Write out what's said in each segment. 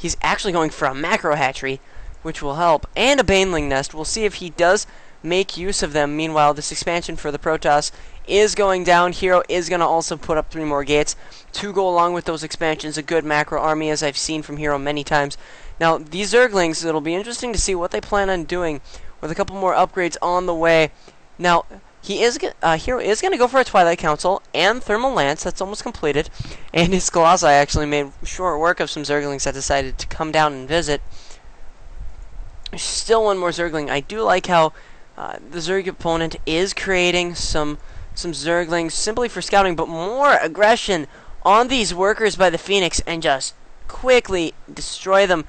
he's actually going for a macro hatchery, which will help, and a baneling nest. We'll see if he does make use of them. Meanwhile, this expansion for the Protoss is going down. Hero is going to also put up 3 more gates to go along with those expansions. A good macro army, as I've seen from Hero many times. Now, these Zerglings, it'll be interesting to see what they plan on doing with a couple more upgrades on the way. Now, Hero is going to go for a Twilight Council and Thermal Lance. That's almost completed. And his Colossi actually made short work of some Zerglings that decided to come down and visit. Still one more Zergling. I do like how the Zerg opponent is creating some Zerglings simply for scouting, but more aggression on these workers by the Phoenix and just quickly destroy them.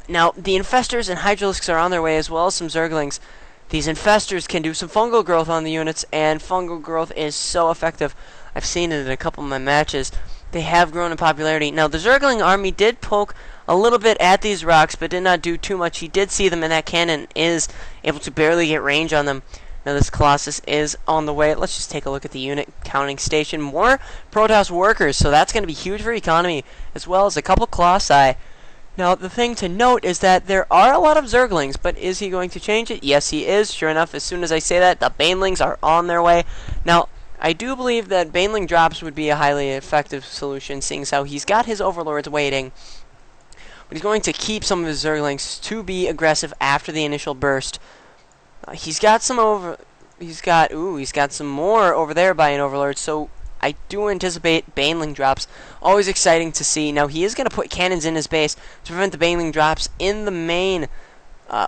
Now, the Infestors and Hydralisks are on their way, as well as some Zerglings. These Infestors can do some fungal growth on the units, and fungal growth is so effective. I've seen it in a couple of my matches. They have grown in popularity. Now, the Zergling army did poke a little bit at these rocks, but did not do too much. He did see them, and that cannon is able to barely get range on them. Now, this Colossus is on the way. Let's just take a look at the unit counting station. More Protoss workers, so that's going to be huge for economy, as well as a couple Colossi. Now, the thing to note is that there are a lot of Zerglings, but is he going to change it? Yes, he is. Sure enough, as soon as I say that, the Banelings are on their way. Now, I do believe that Baneling drops would be a highly effective solution, seeing as how he's got his Overlords waiting. But he's going to keep some of his Zerglings to be aggressive after the initial burst. He's got some more over there by an Overlord, so I do anticipate Baneling drops. Always exciting to see. Now, he is going to put cannons in his base to prevent the Baneling drops in the main,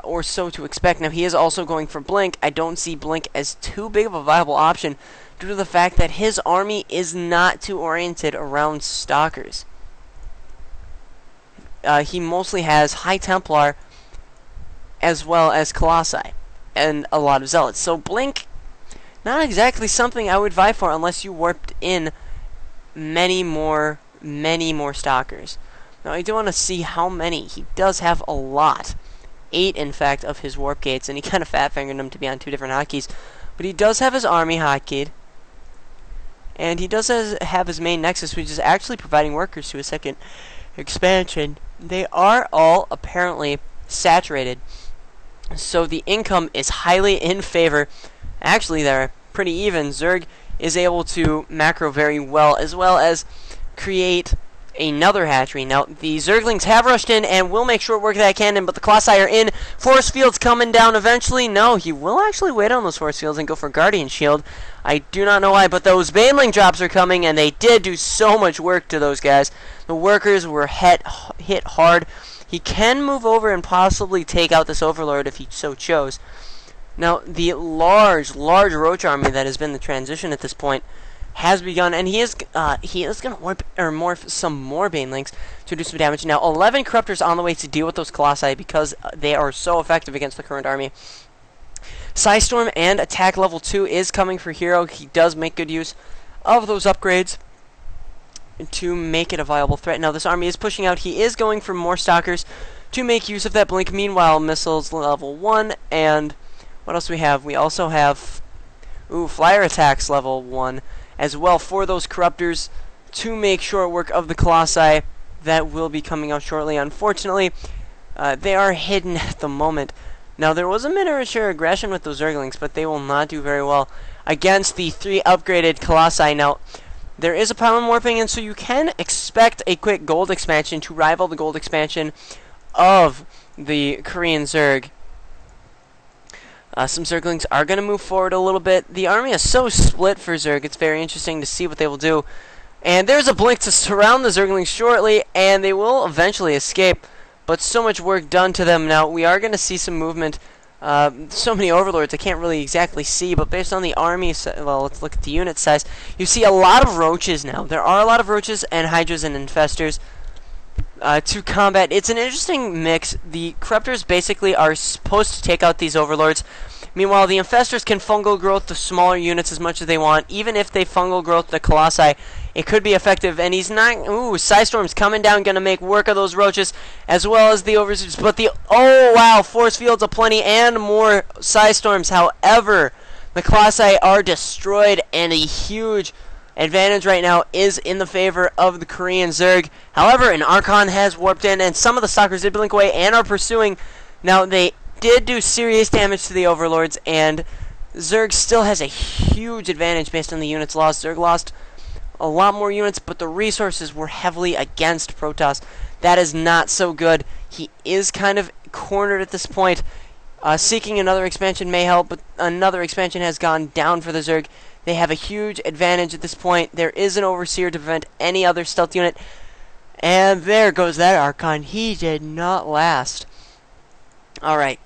or so to expect. Now, he is also going for Blink. I don't see Blink as too big of a viable option due to the fact that his army is not too oriented around Stalkers. He mostly has High Templar as well as Colossi and a lot of Zealots. So Blink, not exactly something I would vie for unless you warped in many more Stalkers. Now, I do want to see how many. He does have a lot. 8, in fact, of his warp gates, and he kind of fat-fingered them to be on 2 different hotkeys. But he does have his army hotkeyed, and he does have his main nexus, which is actually providing workers to a second expansion. They are all apparently saturated, so the income is highly in favor. Actually, they're pretty even. Zerg is able to macro very well as create another hatchery. Now, the Zerglings have rushed in and will make short work of that cannon, but the Colossi are in. Force Field's coming down eventually. No, he will actually wait on those Force Fields and go for Guardian Shield. I do not know why, but those Baneling drops are coming, and they did do so much work to those guys. The workers were hit hard. He can move over and possibly take out this Overlord if he so chose. Now, the large Roach army that has been the transition at this point has begun, and he is going to morph some more Banelings to do some damage. Now, 11 Corruptors on the way to deal with those Colossi because they are so effective against the current army. Psystorm and Attack Level 2 is coming for Hero. He does make good use of those upgrades to make it a viable threat. Now, this army is pushing out. He is going for more Stalkers to make use of that Blink. Meanwhile, Missiles Level 1, and what else do we have? We also have Flyer Attacks Level 1 as well for those Corruptors to make short work of the Colossi that will be coming out shortly. Unfortunately, they are hidden at the moment. Now, there was a miniature aggression with those Zerglings, but they will not do very well against the 3 upgraded Colossi. Now, there is a pylon warping, and so you can expect a quick gold expansion to rival the gold expansion of the Korean Zerg. Some Zerglings are going to move forward a little bit. The army is so split for Zerg, it's very interesting to see what they will do. And there's a Blink to surround the Zerglings shortly, and they will eventually escape. But so much work done to them. Now, we are going to see some movement. So many Overlords I can't really exactly see, but based on the army, well, let's look at the unit size. You see a lot of Roaches now. There are a lot of Roaches and Hydras and Infestors to combat. It's an interesting mix. The Corruptors basically are supposed to take out these Overlords. Meanwhile, the Infestors can fungal growth the smaller units as much as they want. Even if they fungal growth the Colossi, it could be effective. And he's not... Ooh, Psystorm's coming down, going to make work of those Roaches, as well as the Overseers. But the... Oh, wow, Force Fields aplenty and more Psystorms. However, the Colossi are destroyed, and a huge advantage right now is in the favor of the Korean Zerg. However, an Archon has warped in, and some of the Stalkers did blink away and are pursuing. Now, they did do serious damage to the Overlords, and Zerg still has a huge advantage based on the units lost. Zerg lost a lot more units, but the resources were heavily against Protoss. That is not so good. He is kind of cornered at this point. Seeking another expansion may help, but another expansion has gone down for the Zerg. They have a huge advantage at this point. There is an Overseer to prevent any other stealth unit. And there goes that Archon. He did not last. Alright.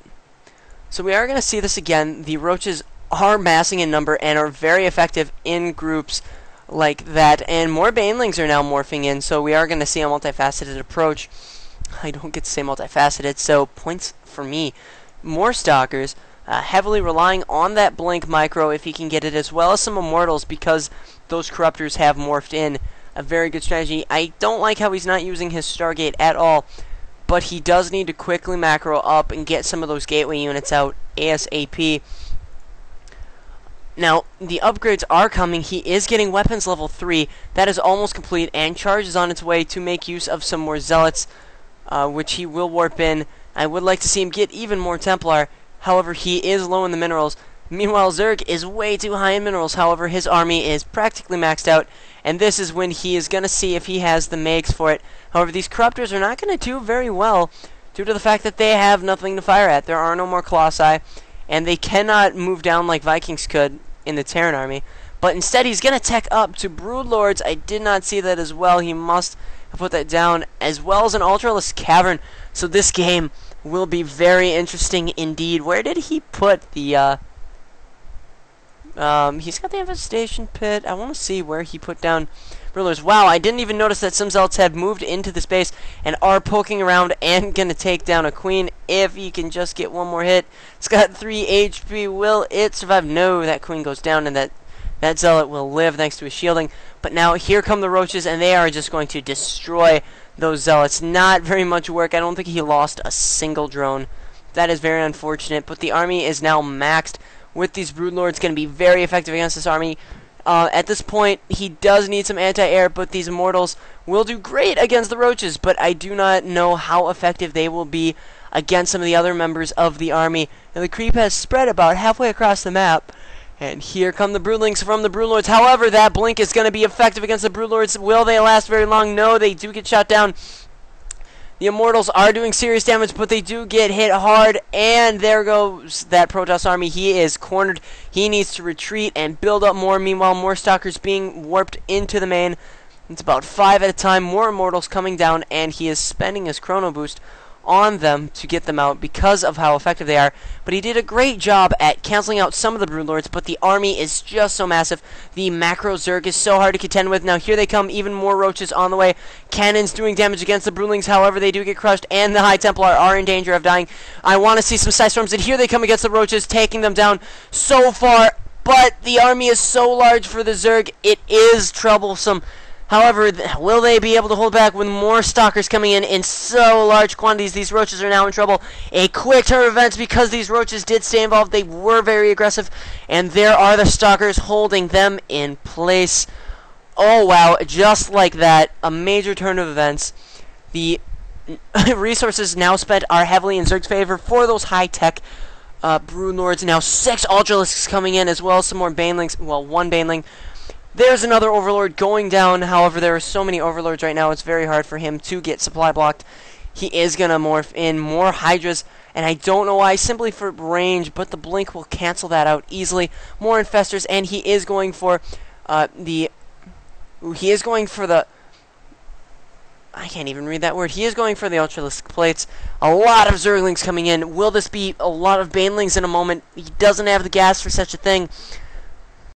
So we are going to see this again. The Roaches are massing in number and are very effective in groups like that. And more Banelings are now morphing in, so we are going to see a multifaceted approach. I don't get to say multifaceted, so points for me. More Stalkers, heavily relying on that Blink Micro if he can get it, as well as some Immortals because those Corruptors have morphed in. A very good strategy. I don't like how he's not using his Stargate at all, but he does need to quickly macro up and get some of those Gateway units out ASAP. Now, the upgrades are coming. He is getting Weapons level 3. That is almost complete, and Charge is on its way to make use of some more Zealots, which he will warp in. I would like to see him get even more Templar. However, he is low in the minerals. Meanwhile, Zerg is way too high in minerals. However, his army is practically maxed out, and this is when he is going to see if he has the makes for it. However, these Corruptors are not going to do very well due to the fact that they have nothing to fire at. There are no more Colossi, and they cannot move down like Vikings could in the Terran army. But instead, he's going to tech up to Broodlords. I did not see that as well. He must have put that down, as well as an Ultralisk Cavern. So this game will be very interesting indeed. Where did he put the, he's got the Infestation Pit. I want to see where he put down Rulers. Wow, I didn't even notice that some Zealots had moved into the space and are poking around and going to take down a Queen if he can just get one more hit. It's got 3 HP. Will it survive? No, that Queen goes down, and that Zealot will live thanks to his shielding. But now here come the Roaches, and they are just going to destroy those Zealots. Not very much work. I don't think he lost a single drone. That is very unfortunate, but the army is now maxed with these Broodlords. Going to be very effective against this army. At this point, he does need some anti-air, but these Immortals will do great against the Roaches, but I do not know how effective they will be against some of the other members of the army. Now, the creep has spread about halfway across the map, and here come the Broodlings from the Broodlords. However, that Blink is going to be effective against the Broodlords. Will they last very long? No, they do get shot down. The Immortals are doing serious damage, but they do get hit hard, and there goes that Protoss army. He is cornered. He needs to retreat and build up more. Meanwhile, more Stalkers being warped into the main. It's about 5 at a time. More Immortals coming down, and he is spending his Chrono Boost on them to get them out because of how effective they are. But he did a great job at canceling out some of the Broodlords, but the army is just so massive. The Macro Zerg is so hard to contend with. Now here they come, even more Roaches on the way. Cannons doing damage against the Broodlings, however they do get crushed, and the High Templar are in danger of dying. I want to see some Psy Storms, and here they come against the Roaches, taking them down so far. But the army is so large for the Zerg, it is troublesome. However, will they be able to hold back with more Stalkers coming in so large quantities? These Roaches are now in trouble. A quick turn of events because these Roaches did stay involved. They were very aggressive, and there are the Stalkers holding them in place. Oh, wow, just like that, a major turn of events. The resources now spent are heavily in Zerg's favor for those high-tech Broodlords. Now 6 Ultralisks coming in, as well as some more Banelings. Well, 1 Baneling. There's another Overlord going down. However, there are so many Overlords right now, it's very hard for him to get supply blocked. He is going to morph in more Hydras, and I don't know why, simply for range, but the Blink will cancel that out easily. More Infestors, and he is going for the... I can't even read that word. He is going for the Ultralisk Plates. A lot of Zerglings coming in. Will this be a lot of Banelings in a moment? He doesn't have the gas for such a thing.